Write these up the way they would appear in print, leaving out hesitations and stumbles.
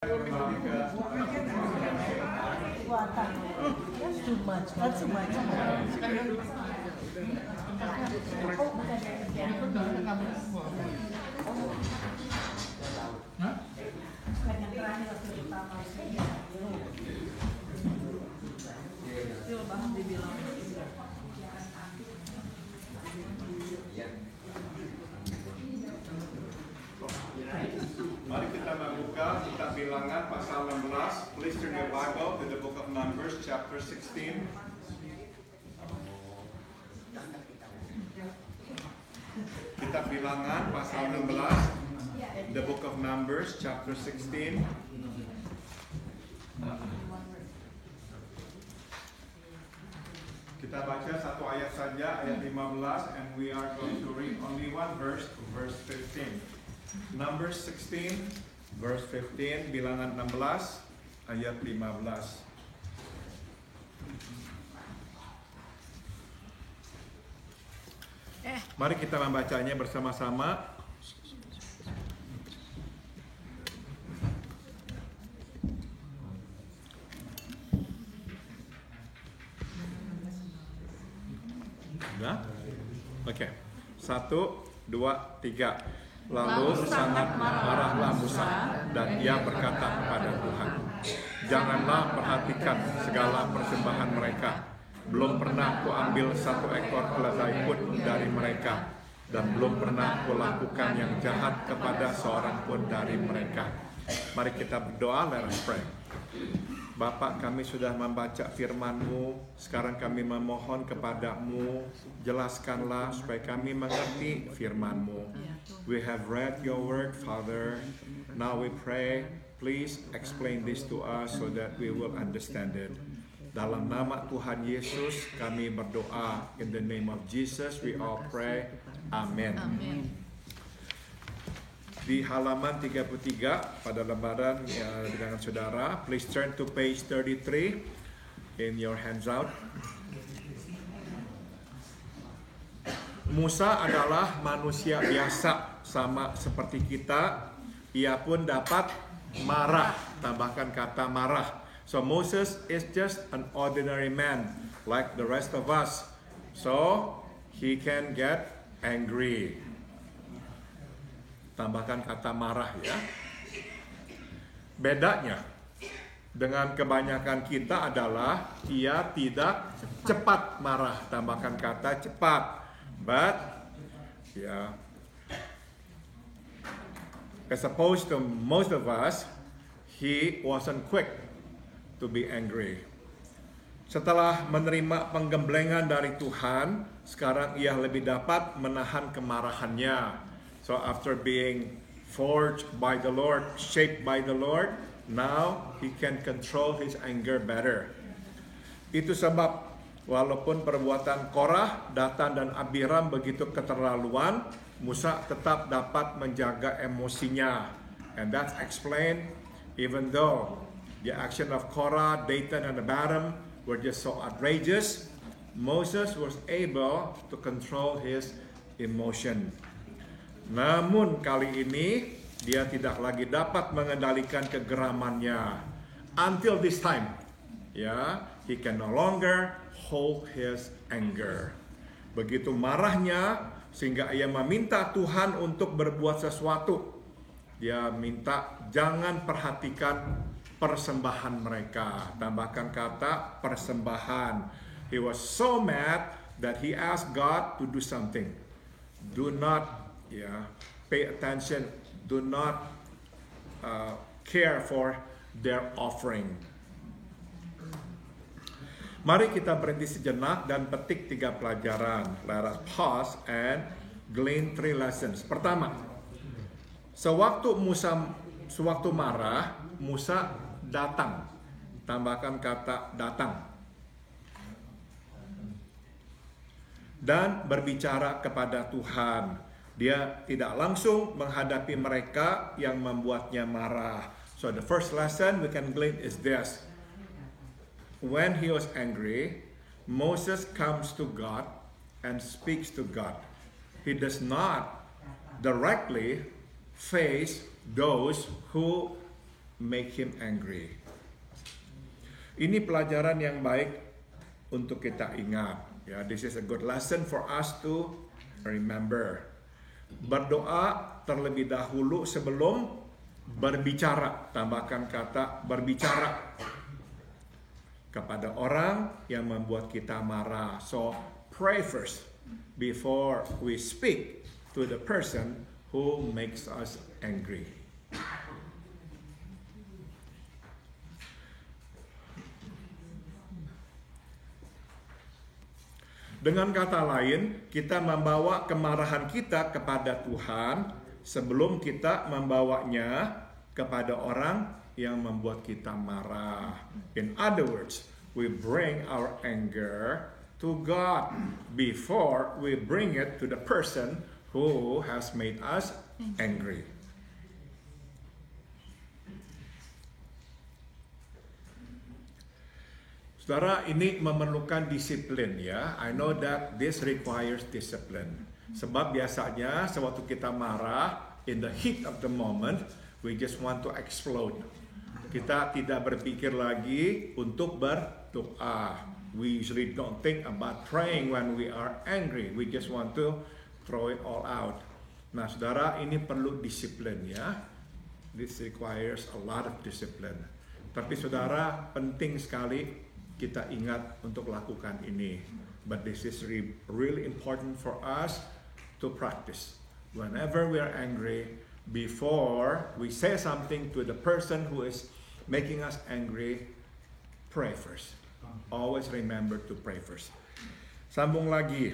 That's too much. That's too much. Mari kita membuka kitab Bilangan pasal 16. Please turn your Bible to the book of Numbers chapter 16. Kitab Bilangan pasal 16. The book of Numbers chapter 16. Kita baca satu ayat saja, ayat 15, and we are going to read only one verse, verse 15. Numbers 16, verse 15, Bilangan 16, ayat 15. Mari kita membacanya bersama-sama. Sudah? Oke. 1, 2, 3. Lalu sangat marahlah Musa dan ia berkata kepada Tuhan, "Janganlah perhatikan segala persembahan mereka. Belum pernah kuambil satu ekor keledai pun dari mereka, dan belum pernah kulakukan yang jahat kepada seorang pun dari mereka." Mari kita berdoa, let us pray. Bapak, kami sudah membaca firman-Mu, sekarang kami memohon kepada-Mu, jelaskanlah supaya kami mengerti firman-Mu. We have read your word, Father. Now we pray, please explain this to us so that we will understand it. Dalam nama Tuhan Yesus kami berdoa. In the name of Jesus we all pray. Amen. Amen. Di halaman 33 pada lembaran dengan saudara, please turn to page 33 in your handout. Musa adalah manusia biasa sama seperti kita. Ia pun dapat marah, tambahkan kata marah. So Moses is just an ordinary man like the rest of us. So he can get angry. Tambahkan kata marah ya. Bedanya dengan kebanyakan kita adalah ia tidak cepat marah. Tambahkan kata cepat. But as opposed to most of us, he wasn't quick to be angry. Setelah menerima penggemblengan dari Tuhan, sekarang ia lebih dapat menahan kemarahannya. So after being forged by the Lord, shaped by the Lord, now he can control his anger better. Itu sebab walaupun perbuatan Korah, Datan dan Abiram begitu keterlaluan, Musa tetap dapat menjaga emosinya. And that's explained even though the action of Korah, Datan and Abiram were just so outrageous, Moses was able to control his emotion. Namun kali ini dia tidak lagi dapat mengendalikan kegeramannya. Until this time, he can no longer hold his anger. Begitu marahnya sehingga ia meminta Tuhan untuk berbuat sesuatu. Dia minta jangan perhatikan persembahan mereka. Tambahkan kata persembahan. He was so mad that he asked God to do something. Do not pay attention. Do not care for their offering. Mari kita berhenti sejenak dan petik 3 pelajaran. Let us pause and glean 3 lessons. Pertama, sewaktu marah, Musa datang. Tambahkan kata datang. Dan berbicara kepada Tuhan. Dia tidak langsung menghadapi mereka yang membuatnya marah. So the first lesson we can glean is this. When he was angry, Moses comes to God and speaks to God. He does not directly face those who make him angry. Ini pelajaran yang baik untuk kita ingat. Ya, this is a good lesson for us to remember. Berdoa terlebih dahulu sebelum berbicara. Tambahkan kata berbicara kepada orang yang membuat kita marah. So pray first before we speak to the person who makes us angry. Dengan kata lain, kita membawa kemarahan kita kepada Tuhan sebelum kita membawanya kepada orang yang membuat kita marah. In other words, we bring our anger to God before we bring it to the person who has made us angry. Saudara, ini memerlukan disiplin ya. I know that this requires discipline. Sebab biasanya sewaktu kita marah, in the heat of the moment, we just want to explode. Kita tidak berpikir lagi untuk berdoa. We usually don't think about praying when we are angry. We just want to throw it all out. Nah, saudara, ini perlu disiplin ya. This requires a lot of discipline. Tapi saudara, penting sekali kita ingat untuk lakukan ini. But this is really important for us to practice. Whenever we are angry, before we say something to the person who is making us angry, pray first. Always remember to pray first. Sambung lagi.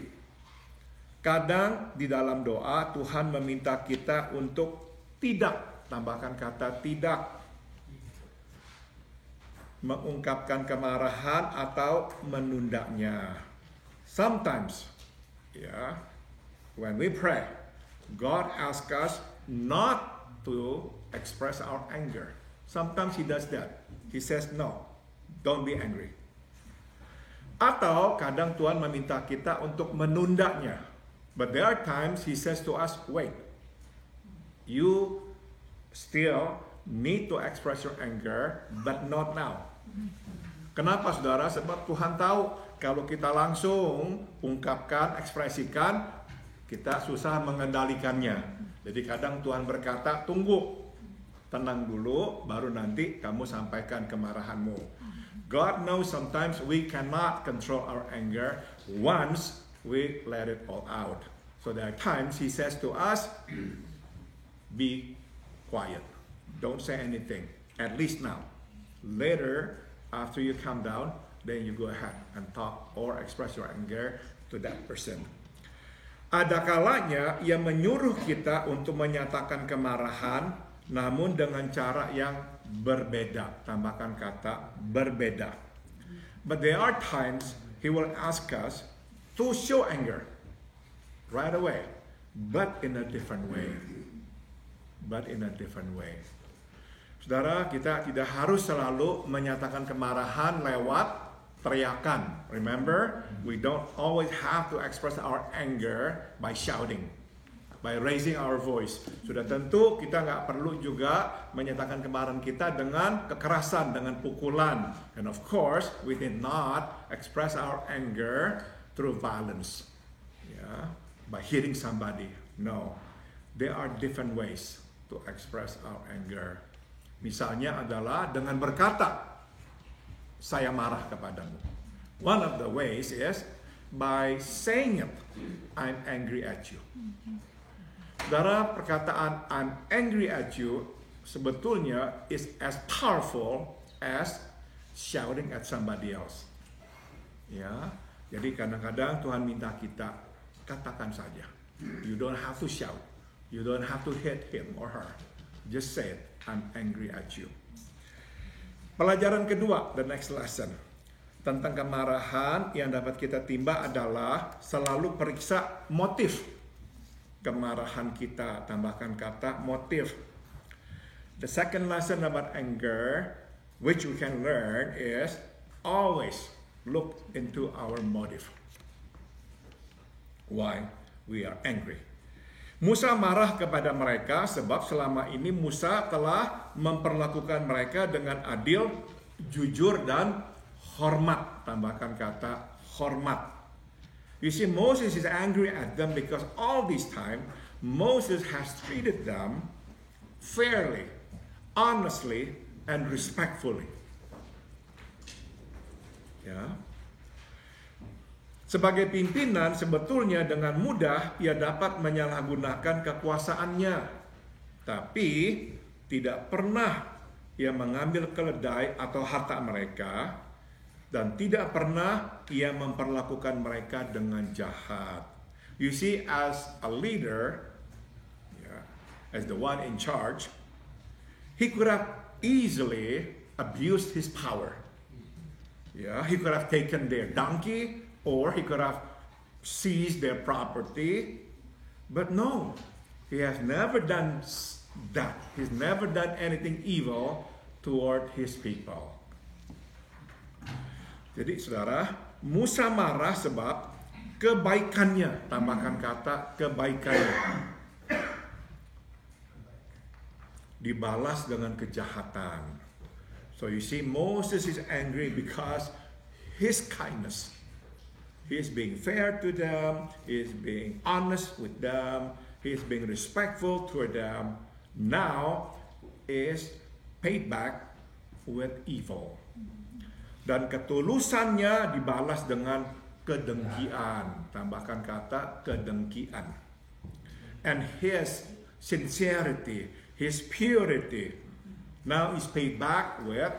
Kadang di dalam doa Tuhan meminta kita untuk tidak, tambahkan kata tidak, mengungkapkan kemarahan atau menundanya. Sometimes, when we pray, God asks us not to express our anger. Sometimes He does that. He says, no, don't be angry. Atau kadang Tuhan meminta kita untuk menundanya. But there are times He says to us, wait, you still need to express your anger, but not now. Kenapa saudara? Sebab Tuhan tahu kalau kita langsung ungkapkan, ekspresikan, kita susah mengendalikannya. Jadi kadang Tuhan berkata, tunggu, tenang dulu, baru nanti kamu sampaikan kemarahanmu. God knows sometimes we cannot control our anger once we let it all out. So there are times He says to us, be quiet. Don't say anything, at least now. Later, after you calm down, then you go ahead and talk or express your anger to that person. Ada kalanya Ia menyuruh kita untuk menyatakan kemarahan, namun dengan cara yang berbeda. Tambahkan kata berbeda. But there are times He will ask us to show anger right away, but in a different way. Saudara, kita tidak harus selalu menyatakan kemarahan lewat teriakan. Remember, we don't always have to express our anger by shouting, by raising our voice. Sudah tentu kita nggak perlu juga menyatakan kemarahan kita dengan kekerasan, dengan pukulan. And of course, we did not express our anger through violence, by hitting somebody. No, there are different ways to express our anger. Misalnya adalah dengan berkata, saya marah kepadamu. One of the ways is by saying it, I'm angry at you. Saudara, perkataan I'm angry at you sebetulnya is as powerful as shouting at somebody else. Ya, jadi kadang-kadang Tuhan minta kita katakan saja. You don't have to shout. You don't have to hit him or her. Just say it. I'm angry at you. Pelajaran kedua, the next lesson, tentang kemarahan yang dapat kita timba adalah selalu periksa motif kemarahan kita. Tambahkan kata motif. The second lesson about anger, which we can learn, is always look into our motive. Why we are angry. Musa marah kepada mereka sebab selama ini Musa telah memperlakukan mereka dengan adil, jujur, dan hormat. Tambahkan kata hormat. You see, Moses is angry at them because all this time Moses has treated them fairly, honestly, and respectfully. Ya. Sebagai pimpinan, sebetulnya dengan mudah ia dapat menyalahgunakan kekuasaannya. Tapi tidak pernah ia mengambil keledai atau harta mereka, dan tidak pernah ia memperlakukan mereka dengan jahat. You see, as a leader, as the one in charge, he could have easily abused his power. He could have taken their donkey, or he could have seized their property. But no, he has never done that. He's never done anything evil toward his people. Jadi saudara, Musa marah sebab kebaikannya, tambahkan kata kebaikannya, dibalas dengan kejahatan. So you see, Moses is angry because his kindness, he is being fair to them, he is being honest with them, he is being respectful toward them, now is paid back with evil. Dan ketulusannya dibalas dengan kedengkian. Tambahkan kata kedengkian. And his sincerity, his purity, now is paid back with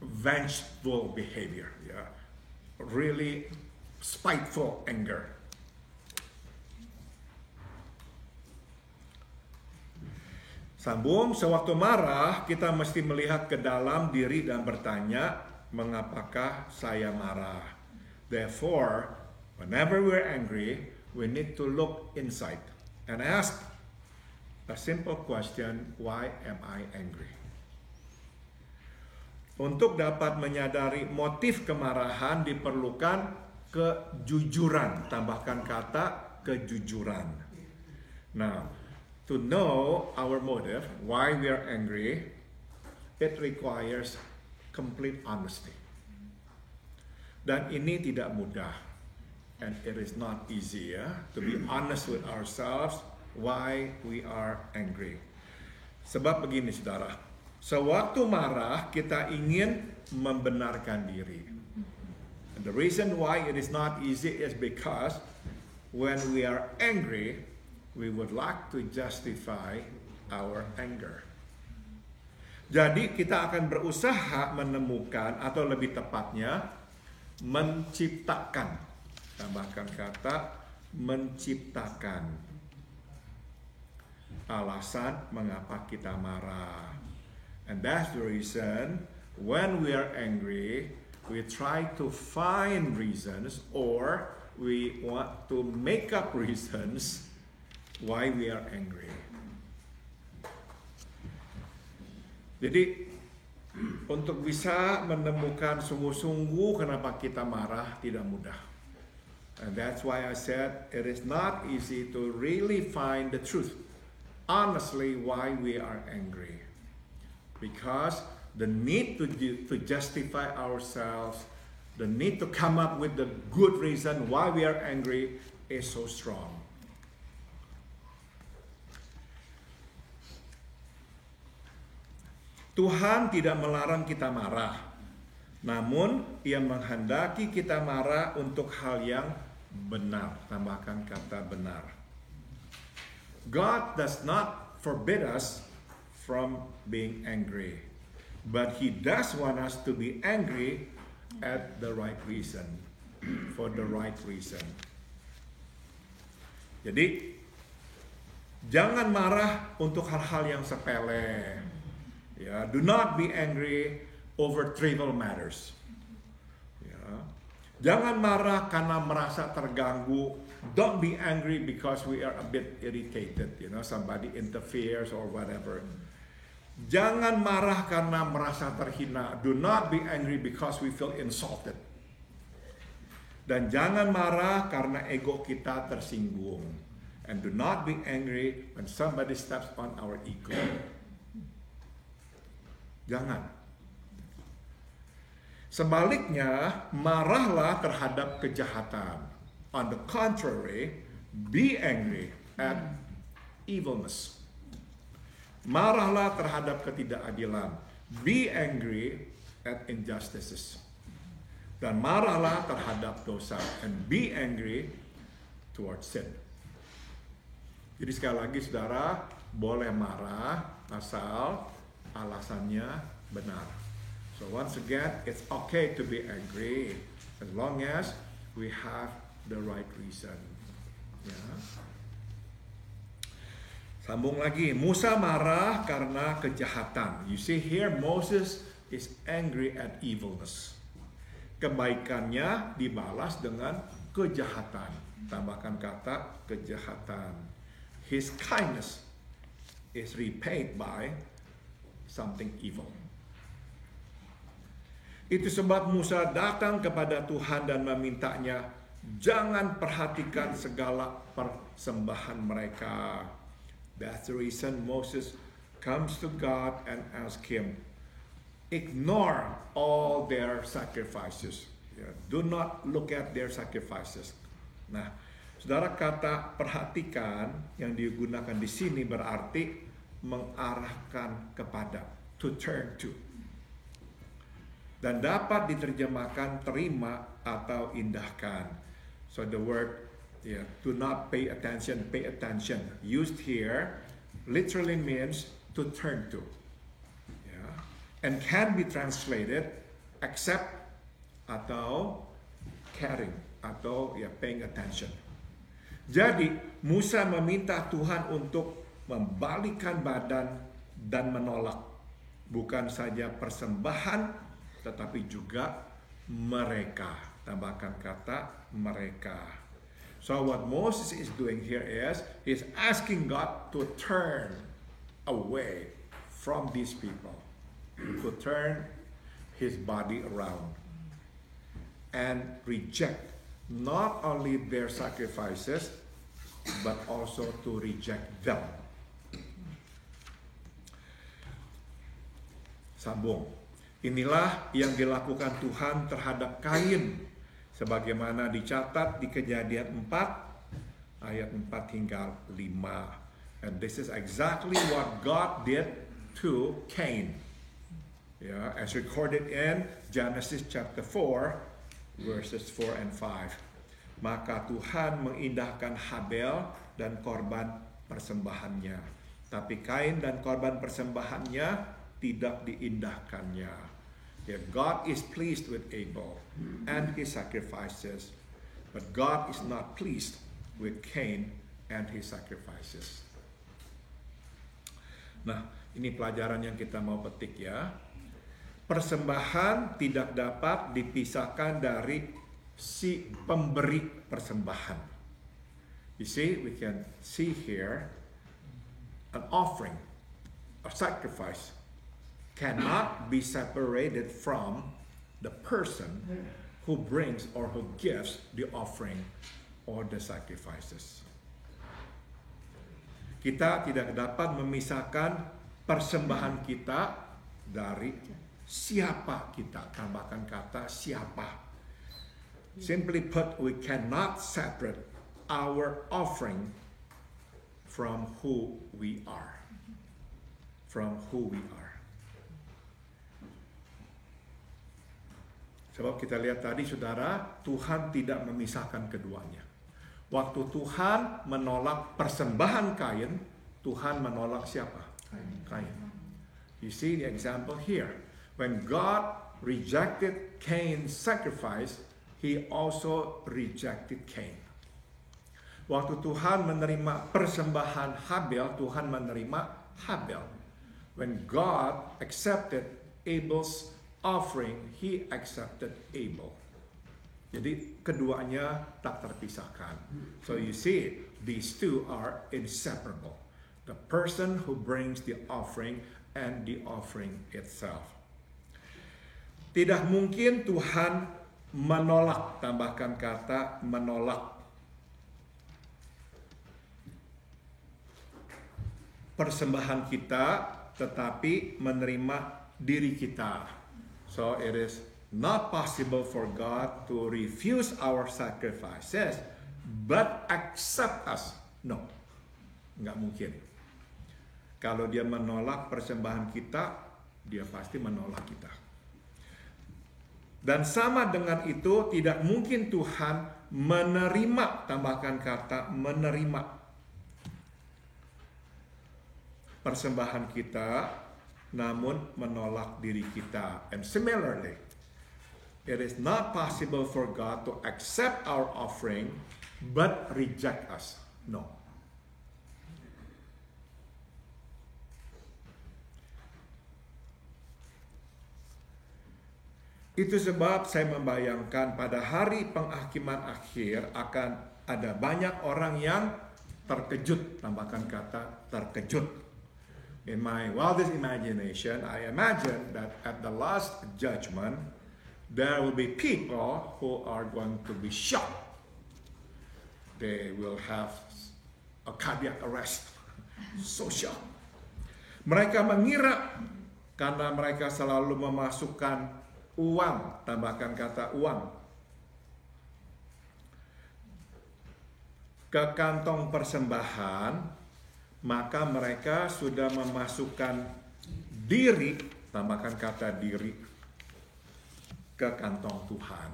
vengeful behavior. Really spiteful anger. Sambung, sewaktu marah kita mesti melihat ke dalam diri dan bertanya, mengapakah saya marah? Therefore, whenever we're angry, we need to look inside and ask a simple question, why am I angry? Untuk dapat menyadari motif kemarahan diperlukan kejujuran. Tambahkan kata kejujuran. Now, to know our motive, why we are angry, it requires complete honesty. Dan ini tidak mudah. And it is not easy to be honest with ourselves why we are angry. Sebab begini saudara, sewaktu marah kita ingin membenarkan diri. And the reason why it is not easy is because when we are angry, we would like to justify our anger. Jadi kita akan berusaha menemukan atau lebih tepatnya menciptakan, tambahkan kata menciptakan alasan mengapa kita marah. And that's the reason when we are angry, we try to find reasons or we want to make up reasons why we are angry. Jadi untuk bisa menemukan sungguh-sungguh kenapa kita marah tidak mudah. And that's why I said it is not easy to really find the truth, honestly, why we are angry. Because the need to justify ourselves, the need to come up with the good reason why we are angry is so strong. Tuhan tidak melarang kita marah, namun Ia menghendaki kita marah untuk hal yang benar. Tambahkan kata benar. God does not forbid us from being angry, but He does want us to be angry at the right reason, for the right reason. Jadi, jangan marah untuk hal-hal yang sepele. Do not be angry over trivial matters. Jangan marah karena merasa terganggu. Don't be angry because we are a bit irritated. Somebody interferes or whatever. Jangan marah karena merasa terhina. Do not be angry because we feel insulted. Dan jangan marah karena ego kita tersinggung. And do not be angry when somebody steps on our ego. Jangan. Sebaliknya, marahlah terhadap kejahatan. On the contrary, be angry at evilness. Marahlah terhadap ketidakadilan. Be angry at injustices. Dan marahlah terhadap dosa. And be angry towards sin. Jadi sekali lagi saudara, boleh marah asal alasannya benar. So once again, it's okay to be angry as long as we have the right reason. Ya. Sambung lagi, Musa marah karena kejahatan. You see here, Moses is angry at evilness. Kebaikannya dibalas dengan kejahatan. Tambahkan kata kejahatan. His kindness is repaid by something evil. Itu sebab Musa datang kepada Tuhan dan memintanya, jangan perhatikan segala persembahan mereka. That's the reason Moses comes to God and asks him, ignore all their sacrifices. Do not look at their sacrifices. Nah, saudara, kata perhatikan yang digunakan di sini berarti mengarahkan kepada, to turn to. Dan dapat diterjemahkan terima atau indahkan. So the word do not pay attention, used here literally means to turn to. And can be translated accept atau caring atau paying attention. Jadi Musa meminta Tuhan untuk membalikkan badan dan menolak bukan saja persembahan tetapi juga mereka. Tambahkan kata mereka. So what Moses is doing here is he's asking God to turn away from these people, to turn his body around and reject not only their sacrifices but also to reject them. Sambung. Inilah yang dilakukan Tuhan terhadap Kain sebagaimana dicatat di Kejadian 4 ayat 4 hingga 5. And this is exactly what God did to Cain. As recorded in Genesis chapter 4 verses 4 and 5. Maka Tuhan mengindahkan Habel dan korban persembahannya. Tapi Kain dan korban persembahannya tidak diindahkannya. God is pleased with Abel and his sacrifices, but God is not pleased with Cain and his sacrifices. Nah, ini pelajaran yang kita mau petik ya. Persembahan tidak dapat dipisahkan dari si pemberi persembahan. You see, we can see here an offering, a sacrifice cannot be separated from the person who brings or who gives the offering or the sacrifices. Kita tidak dapat memisahkan persembahan kita dari siapa kita. Tambahkan kata siapa. Simply put, we cannot separate our offering from who we are. From who we are. Sebab kita lihat tadi saudara, Tuhan tidak memisahkan keduanya. Waktu Tuhan menolak persembahan Kain, Tuhan menolak siapa? Kain. You see the example here. When God rejected Cain's sacrifice, He also rejected Cain. Waktu Tuhan menerima persembahan Habel, Tuhan menerima Habel. When God accepted Abel's offering, he accepted Abel. Jadi keduanya tak terpisahkan. So you see, these two are inseparable. The person who brings the offering and the offering itself. Tidak mungkin Tuhan menolak, tambahkan kata menolak. Persembahan kita, tetapi menerima diri kita. So it is not possible for God to refuse our sacrifices, but accept us. No, nggak mungkin. Kalau dia menolak persembahan kita, dia pasti menolak kita. Dan sama dengan itu, tidak mungkin Tuhan menerima, tambahkan kata menerima persembahan kita, namun menolak diri kita. And similarly, it is not possible for God to accept our offering, but reject us. No. Itu sebab saya membayangkan pada hari penghakiman akhir akan ada banyak orang yang terkejut, tambahkan kata terkejut. In my wildest imagination, I imagine that at the last judgment, there will be people who are going to be shocked. They will have a cardiac arrest. So shocked. Mereka mengira karena mereka selalu memasukkan uang, tambahkan kata uang, ke kantong persembahan, maka mereka sudah memasukkan diri, tambahkan kata diri, ke kantong Tuhan.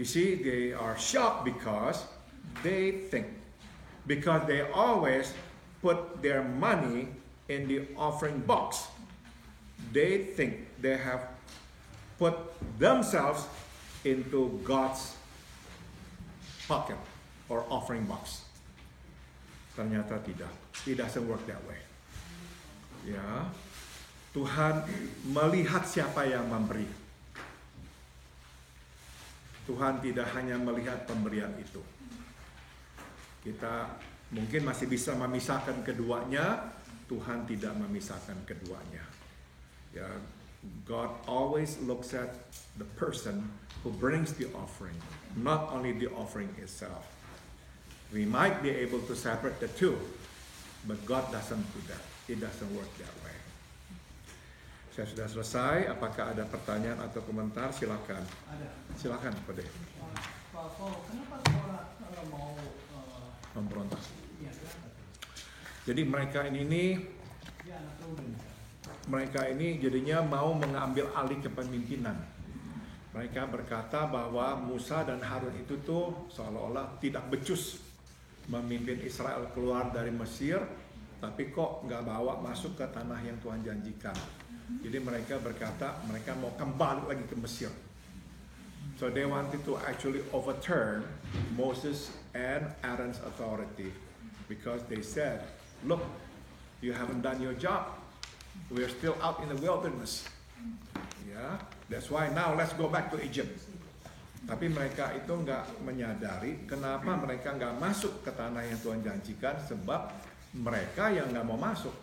You see, they are shocked because they always put their money in the offering box. They think they have put themselves into God's pocket or offering box. Ternyata tidak. It doesn't work that way. Ya, Tuhan melihat siapa yang memberi. Tuhan tidak hanya melihat pemberian itu. Kita mungkin masih bisa memisahkan keduanya. Tuhan tidak memisahkan keduanya. Ya, God always looks at the person who brings the offering, not only the offering itself. We might be able to separate the two, but God doesn't do that. It doesn't work that way. Saya sudah selesai. Apakah ada pertanyaan atau komentar? Silakan. Ada. Silakan, Pak De. Pak Paul, kenapa orang mau Memberontak. ya, kenapa? Jadi mereka ini Dia anak muda. mereka ini jadinya mau mengambil alih kepemimpinan. Mereka berkata bahwa Musa dan Harun itu tuh seolah-olah tidak becus memimpin Israel keluar dari Mesir, tapi kok nggak bawa masuk ke tanah yang Tuhan janjikan. Jadi mereka berkata mereka mau kembali lagi ke Mesir. So they wanted to actually overturn Moses and Aaron's authority because they said, look, you haven't done your job. We're still out in the wilderness. Ya, that's why now let's go back to Egypt. Tapi mereka itu nggak menyadari kenapa mereka nggak masuk ke tanah yang Tuhan janjikan, sebab mereka yang nggak mau masuk.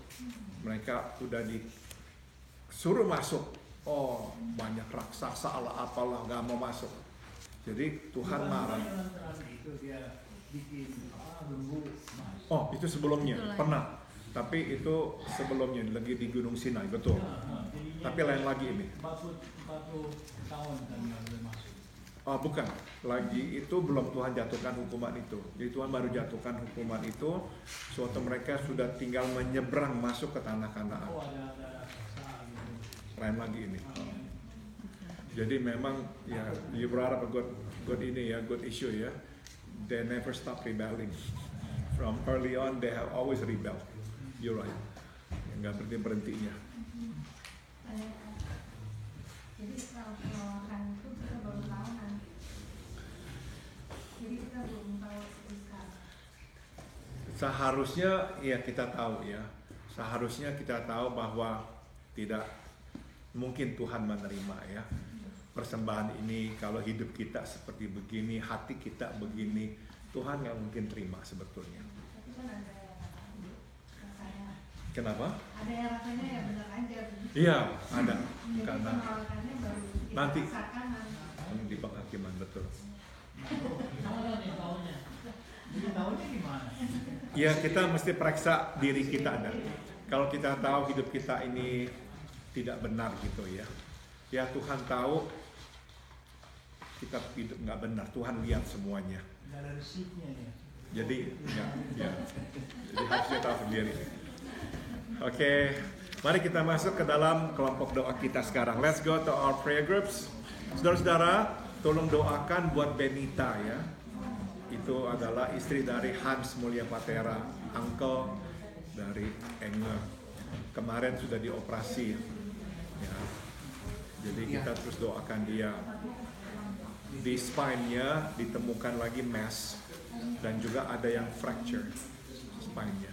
Mereka udah disuruh masuk. Oh, banyak raksasa ala apalah nggak mau masuk. Jadi Tuhan marah. Itu dia bikin lembu emas. Oh, itu sebelumnya pernah. Tapi itu sebelumnya lagi di Gunung Sinai, betul. Tapi lain lagi ini. 40 tahun kan nggak boleh masuk. Oh, bukan. Lagi itu belum Tuhan jatuhkan hukuman itu. Jadi Tuhan baru jatuhkan hukuman itu suatu mereka sudah tinggal menyeberang masuk ke tanah Kanaan. Oh, ada saat gitu. Lain lagi ini. Jadi memang ya you brought up a good ini ya, good issue ya. They never stop rebelling. From early on they have always rebelled. You're right. Nggak berhenti-berhentinya. Jadi setelah penolakan itu kita baru tahu nanti. Jadi kita belum tahu sekarang. Seharusnya ya kita tahu ya. Seharusnya kita tahu bahwa tidak mungkin Tuhan menerima ya. Persembahan ini kalau hidup kita seperti begini, hati kita begini, Tuhan nggak mungkin terima sebetulnya. Tapi kan ada yang rasanya. Kenapa? Ada yang rasanya ya benar aja. Iya, ada. Jadi Karena penolakannya baru kita nanti. rasakan nanti. Jadi tahunnya gimana? Ya kita mesti periksa diri kita ada. Kalau kita tahu hidup kita ini tidak benar gitu ya. Ya Tuhan tahu kita hidup nggak benar. Tuhan lihat semuanya. Nggak ada resipnya ya. Jadi ya. Jadi harus kita tahu sendiri. Oke, mari kita masuk ke dalam kelompok doa kita sekarang. Let's go to our prayer groups. Saudara-saudara, tolong doakan buat Benita ya. Itu adalah istri dari Hans Mulia Patera, uncle dari Enge. Kemarin sudah dioperasi ya. Jadi kita terus doakan dia. Di spine-nya ditemukan lagi mass dan juga ada yang fracture spine-nya.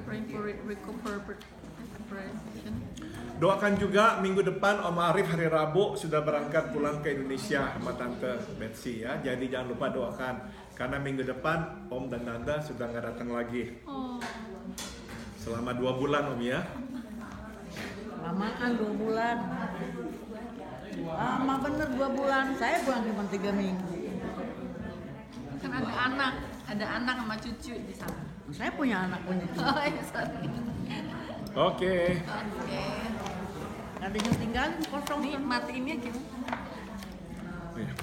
Praying for recuperation. Doakan juga minggu depan Om Arif hari Rabu sudah berangkat pulang ke Indonesia sama Tante Betsy ya. Jadi jangan lupa doakan karena minggu depan Om dan Tante sudah nggak datang lagi. Selama 2 bulan Om ya. Lamaan 2 bulan. Lama bener 2 bulan. Saya pulang cuma 3 minggu. Kan ada anak sama cucu di sana. Saya punya anak punya cucu. Oh ya sorry. Oke. Oke. Ada yang tinggalin kosong. Nih matiin ya gitu. Iya.